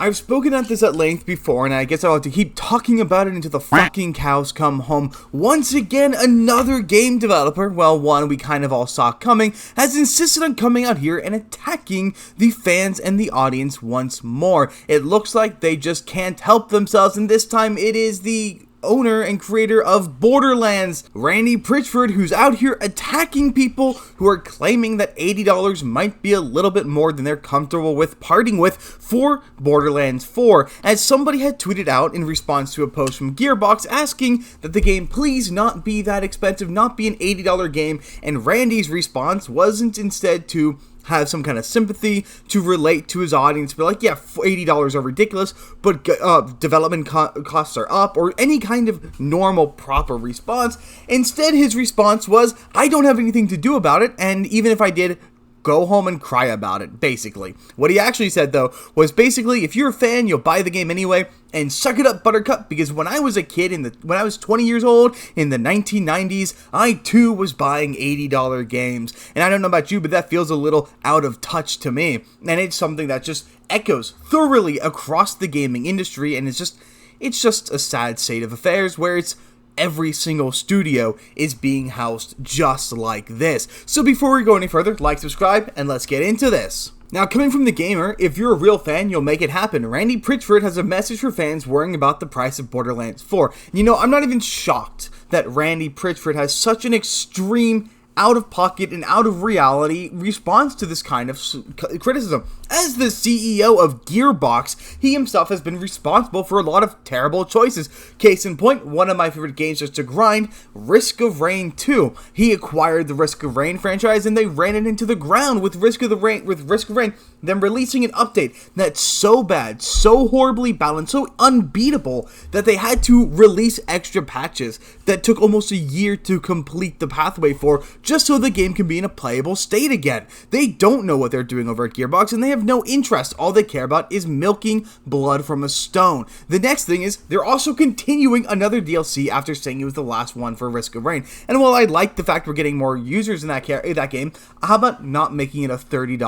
I've spoken at this at length before, and I guess I'll have to keep talking about it until the fucking cows come home. Once again, another game developer, well, one we kind of all saw coming, has insisted on coming out here and attacking the fans and the audience once more. It looks like they just can't help themselves, and this time it is the owner and creator of Borderlands, Randy Pitchford, who's out here attacking people who are claiming that $80 might be a little bit more than they're comfortable with parting with for Borderlands 4, as somebody had tweeted out in response to a post from Gearbox asking that the game please not be that expensive, not be an $80 game, and Randy's response wasn't instead to have some kind of sympathy, to relate to his audience, be like, yeah, $80 are ridiculous, but development costs are up, or any kind of normal, proper response. Instead, his response was, I don't have anything to do about it, and even if I did, go home and cry about it, basically. What he actually said, though, was basically, if you're a fan, you'll buy the game anyway, and suck it up, Buttercup, because when I was a kid, when I was 20 years old, in the 1990s, I too was buying $80 games. And I don't know about you, but that feels a little out of touch to me. And it's something that just echoes thoroughly across the gaming industry, and it's just a sad state of affairs where it's every single studio is being housed just like this. So before we go any further, like, subscribe, and let's get into this. Now, coming from the gamer, if you're a real fan, you'll make it happen. Randy Pitchford has a message for fans worrying about the price of Borderlands 4. You know, I'm not even shocked that Randy Pitchford has such an extreme, out-of-pocket and out-of-reality response to this kind of criticism. As the CEO of Gearbox, he himself has been responsible for a lot of terrible choices. Case in point, one of my favorite games just to grind, Risk of Rain 2. He acquired the Risk of Rain franchise and they ran it into the ground with Risk of Rain, then releasing an update that's so bad, so horribly balanced, so unbeatable that they had to release extra patches that took almost a year to complete the pathway for, just so the game can be in a playable state again. They don't know what they're doing over at Gearbox, and they have no interest. All they care about is milking blood from a stone. The next thing is, they're also continuing another DLC after saying it was the last one for Risk of Rain. And while I like the fact we're getting more users in that game, how about not making it a $30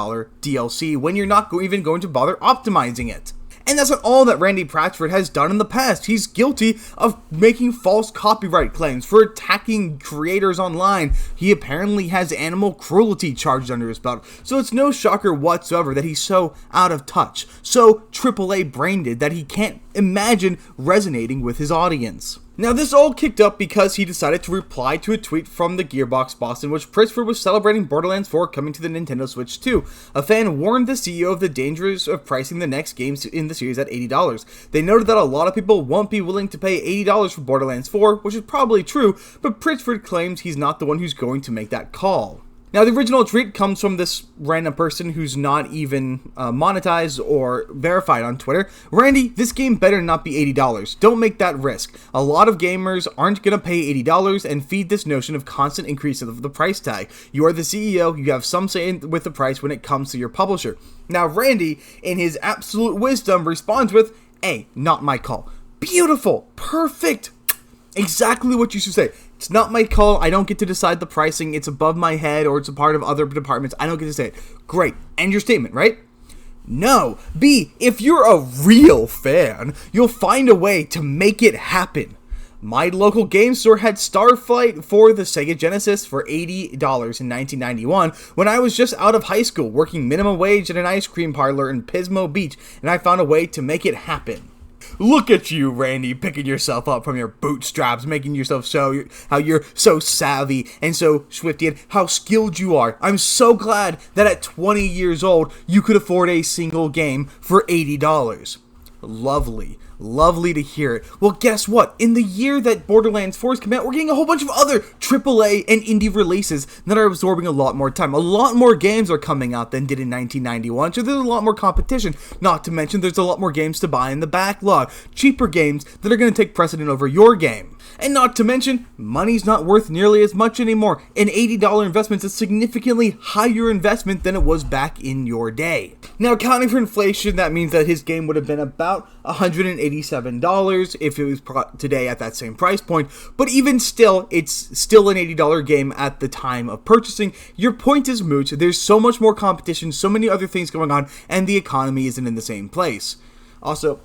DLC when you're not even going to bother optimizing it? And that's not all that Randy Pitchford has done in the past. He's guilty of making false copyright claims, for attacking creators online. He apparently has animal cruelty charges under his belt. So it's no shocker whatsoever that he's so out of touch, so AAA brain dead that he can't imagine resonating with his audience. Now, this all kicked up because he decided to reply to a tweet from the Gearbox boss in which Pitchford was celebrating Borderlands 4 coming to the Nintendo Switch 2. A fan warned the CEO of the dangers of pricing the next games in the series at $80. They noted that a lot of people won't be willing to pay $80 for Borderlands 4, which is probably true, but Pitchford claims he's not the one who's going to make that call. Now, the original tweet comes from this random person who's not even monetized or verified on Twitter. Randy, this game better not be $80. Don't make that risk. A lot of gamers aren't going to pay $80 and feed this notion of constant increase of the price tag. You are the CEO. You have some say with the price when it comes to your publisher. Now, Randy, in his absolute wisdom, responds with, "Hey, not my call." Beautiful. Perfect. Exactly what you should say. It's not my call. I don't get to decide the pricing. It's above my head, or it's a part of other departments. I don't get to say it. Great. End your statement, right? No. B, if you're a real fan, you'll find a way to make it happen. My local game store had Starflight for the Sega Genesis for $80 in 1991 when I was just out of high school working minimum wage at an ice cream parlor in Pismo Beach, and I found a way to make it happen. Look at you, Randy, picking yourself up from your bootstraps, making yourself show how you're so savvy and so swifty and how skilled you are. I'm so glad that at 20 years old, you could afford a single game for $80. Lovely. Lovely to hear it. Well, guess what? In the year that Borderlands 4 is coming out, we're getting a whole bunch of other AAA and indie releases that are absorbing a lot more time. A lot more games are coming out than did in 1991, so there's a lot more competition. Not to mention, there's a lot more games to buy in the backlog. Cheaper games that are going to take precedent over your game. And not to mention, money's not worth nearly as much anymore. An $80 investment is a significantly higher investment than it was back in your day. Now, accounting for inflation, that means that his game would have been about $187 if it was today at that same price point. But even still, it's still an $80 game at the time of purchasing. Your point is moot. There's so much more competition, so many other things going on, and the economy isn't in the same place. Also,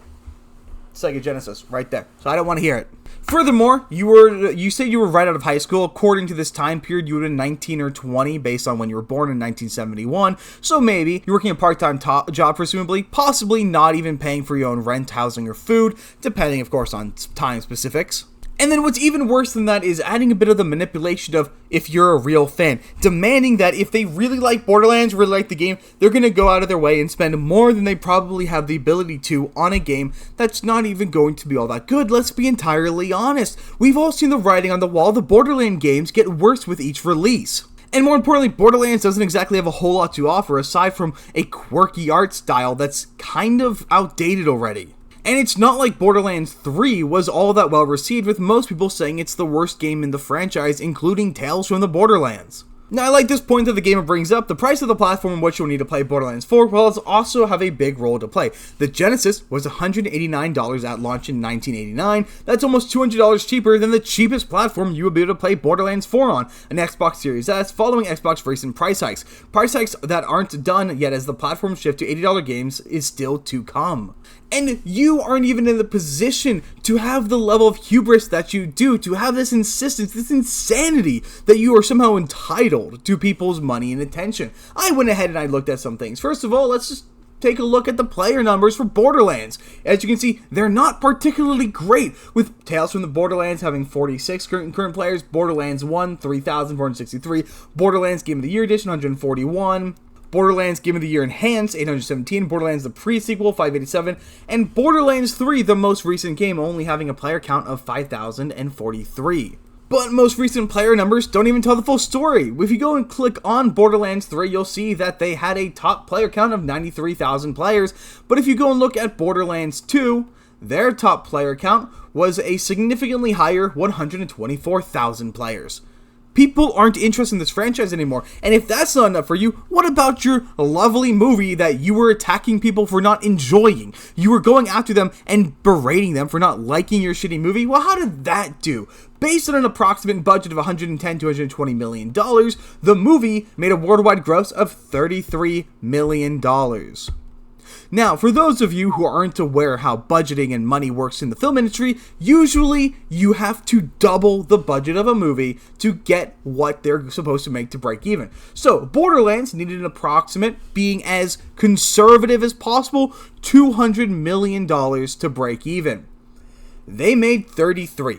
Sega Genesis, right there. So I don't want to hear it. Furthermore, you say you were right out of high school. According to this time period, you would have been 19 or 20 based on when you were born in 1971. So maybe you're working a part-time job, presumably, possibly not even paying for your own rent, housing, or food, depending, of course, on time specifics. And then what's even worse than that is adding a bit of the manipulation of if you're a real fan, demanding that if they really like Borderlands, really like the game, they're going to go out of their way and spend more than they probably have the ability to on a game that's not even going to be all that good. Let's be entirely honest. We've all seen the writing on the wall. The Borderlands games get worse with each release. And more importantly, Borderlands doesn't exactly have a whole lot to offer aside from a quirky art style that's kind of outdated already. And it's not like Borderlands 3 was all that well received, with most people saying it's the worst game in the franchise, including Tales from the Borderlands. Now, I like this point that the game brings up. The price of the platform in which you'll need to play Borderlands 4 will also have a big role to play. The Genesis was $189 at launch in 1989. That's almost $200 cheaper than the cheapest platform you will be able to play Borderlands 4 on, an Xbox Series S, following Xbox recent price hikes. Price hikes that aren't done yet as the platform shift to $80 games is still to come. And you aren't even in the position to have the level of hubris that you do, to have this insistence, this insanity that you are somehow entitled to people's money and attention. I went ahead and I looked at some things. First of all, let's just take a look at the player numbers for Borderlands. As you can see, they're not particularly great, with Tales from the Borderlands having 46 current players, Borderlands 1, 3,463, Borderlands Game of the Year Edition, 141, Borderlands Game of the Year Enhanced, 817, Borderlands the Pre-Sequel, 587, and Borderlands 3, the most recent game, only having a player count of 5,043. But most recent player numbers don't even tell the full story. If you go and click on Borderlands 3, you'll see that they had a top player count of 93,000 players, but if you go and look at Borderlands 2, their top player count was a significantly higher 124,000 players. People aren't interested in this franchise anymore, and if that's not enough for you, what about your lovely movie that you were attacking people for not enjoying? You were going after them and berating them for not liking your shitty movie? Well, how did that do? Based on an approximate budget of $110 to $120 million, the movie made a worldwide gross of $33 million. Now, for those of you who aren't aware how budgeting and money works in the film industry, usually you have to double the budget of a movie to get what they're supposed to make to break even. So, Borderlands needed an approximate, being as conservative as possible, $200 million to break even. They made 33.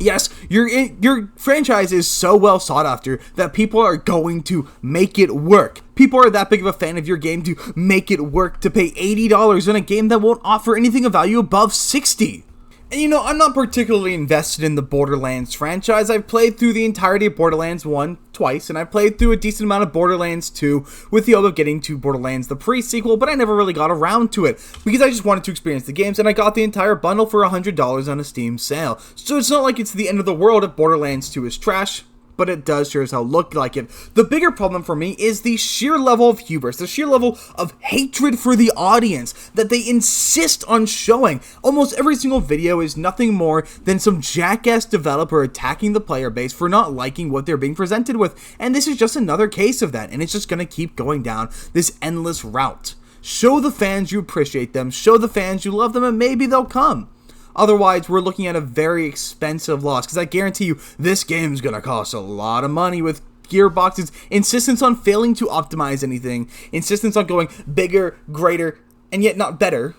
Yes, your franchise is so well sought after that people are going to make it work. People are that big of a fan of your game to make it work to pay $80 on a game that won't offer anything of value above $60. And you know, I'm not particularly invested in the Borderlands franchise. I've played through the entirety of Borderlands 1 twice, and I played through a decent amount of Borderlands 2 with the hope of getting to Borderlands the Pre-Sequel, but I never really got around to it because I just wanted to experience the games, and I got the entire bundle for $100 on a Steam sale. So it's not like it's the end of the world if Borderlands 2 is trash, but it does sure as hell look like it. The bigger problem for me is the sheer level of hubris, the sheer level of hatred for the audience that they insist on showing. Almost every single video is nothing more than some jackass developer attacking the player base for not liking what they're being presented with, and this is just another case of that, and it's just gonna keep going down this endless route. Show the fans you appreciate them, show the fans you love them, and maybe they'll come. Otherwise, we're looking at a very expensive loss, because I guarantee you, this game's gonna cost a lot of money with Gearbox's insistence on failing to optimize anything, insistence on going bigger, greater, and yet not better.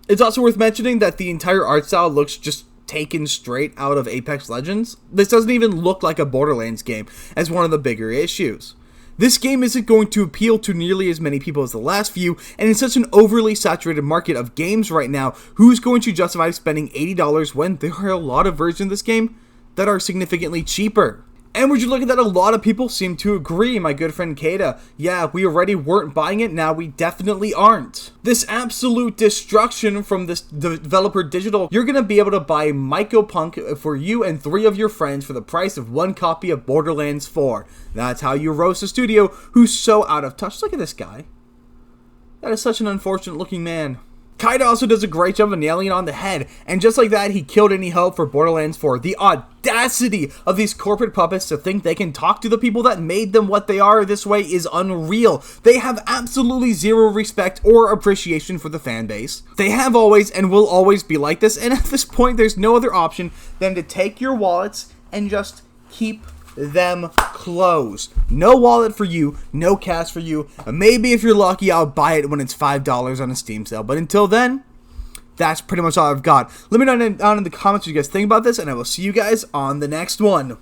It's also worth mentioning that the entire art style looks just taken straight out of Apex Legends. This doesn't even look like a Borderlands game, as one of the bigger issues. This game isn't going to appeal to nearly as many people as the last few, and in such an overly saturated market of games right now, who's going to justify spending $80 when there are a lot of versions of this game that are significantly cheaper? And would you look at that, a lot of people seem to agree, my good friend Kada. Yeah, we already weren't buying it, now we definitely aren't. This absolute destruction from this developer digital, you're gonna be able to buy Mycopunk for you and 3 of your friends for the price of 1 copy of Borderlands 4. That's how you roast a studio who's so out of touch. Look at this guy. That is such an unfortunate looking man. Kaida also does a great job of nailing it on the head, and just like that, he killed any hope for Borderlands 4. The audacity of these corporate puppets to think they can talk to the people that made them what they are this way is unreal. They have absolutely zero respect or appreciation for the fan base. They have always and will always be like this, and at this point, there's no other option than to take your wallets and just keep them closed. No wallet for you, no cash for you. Maybe if you're lucky, I'll buy it when it's $5 on a Steam sale. But until then, that's pretty much all I've got. Let me know down in the comments what you guys think about this, and I will see you guys on the next one.